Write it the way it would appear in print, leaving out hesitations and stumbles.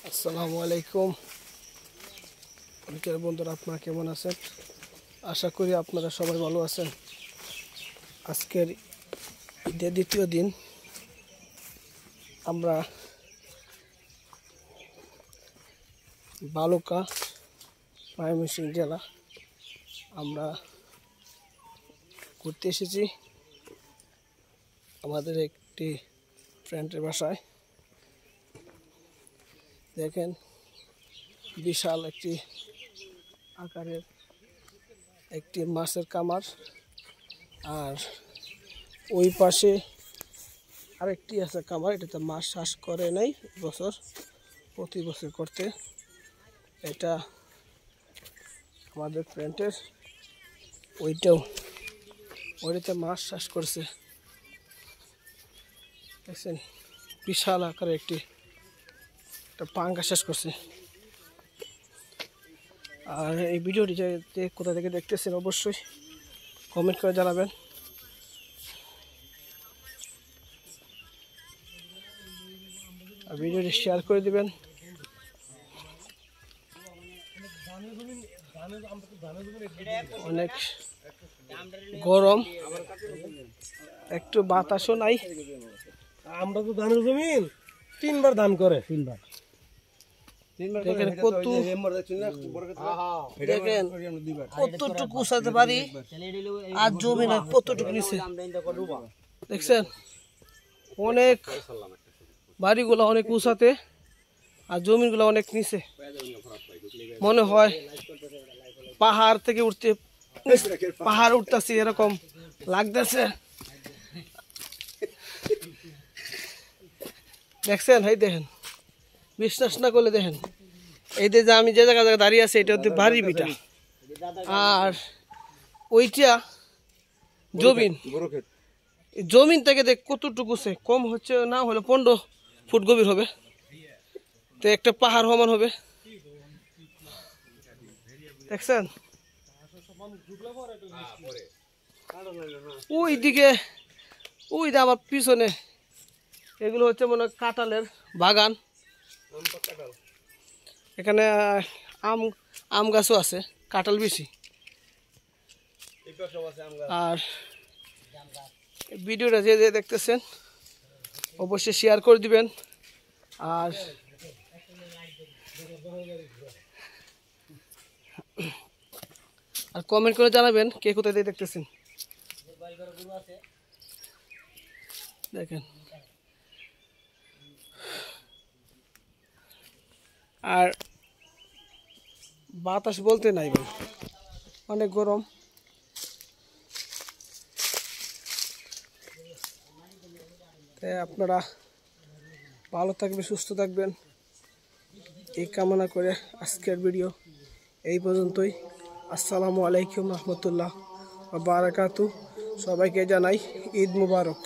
আসসালামু আলাইকুম বন্ধুরা, আপনারা কেমন আছেন? আশা করি আপনারা সবাই ভালো আছেন। আজকের ঈদের দ্বিতীয় দিন আমরা বালুকা ময়মনসিংহ জেলা আমরা ঘুরতে এসেছি আমাদের একটি ফ্রেন্ডের বাসায়। দেখেন, বিশাল একটি আকারের একটি মাছের কামার, আর ওই পাশে আরেকটি আছে কামার। এটাতে মাছ চাষ করে নাই প্রতি বছর করতে। এটা আমাদের ফ্রেন্ডের ওইটাতে মাছ চাষ করছে। দেখছেন, বিশাল আকারের একটা পাঙ্গা চাষ করছে। আর এই ভিডিওটি কোথা থেকে দেখতেছেন অবশ্যই কমেন্ট করে জানাবেন। আর ভিডিওটি শেয়ার করে দিবেন। অনেক গরম, একটু বাতাসও নাই। আমরা তো ধানের জমিন 3বার ধান করে, 3বার। দেখেন কতটুকু উঠাতে পারি, আর জমি না কতটুকু নিচে। দেখছেন, অনেক বাড়িগুলো অনেক উঁচাতে আর জমিগুলো অনেক নিচে। মনে হয় পাহাড় থেকে পাহাড় উঠতেছি এরকম লাগতেছে। দেখছেন, এই দেখেন, বিশ্বাস না করলে দেখেন, এই যে আমি যে জায়গায় দাঁড়িয়ে আছি এটা হচ্ছে বাড়ি বিটা, আর ওইটা জমিন থেকে দেখ কতটুকু কম হচ্ছে, না হলে 15 ফুট গভীর হবে। তো একটা পাহাড় সমান হবে। দেখছেন, ওই যে আমার পিছনে এগুলো হচ্ছে মনে হয় কাঁঠালের বাগান। এখানে আম গাছও আছে, কাঁঠাল বেশি। আর ভিডিওটা যে দেখতেছেন অবশ্যই শেয়ার করে দিবেন, আর কমেন্ট করে জানাবেন কে কোথায় দিয়ে দেখতেছেন। দেখেন, আর বাতাস বলতে নাই ভাই, অনেক গরম। তাই আপনারা ভালো থাকবেন, সুস্থ থাকবেন, এই কামনা করে আজকের ভিডিও এই পর্যন্তই। আসসালামু আলাইকুম রহমতুল্লাহ ওয়া বারাকাতুহু। সবাইকে জানাই ঈদ মুবারক।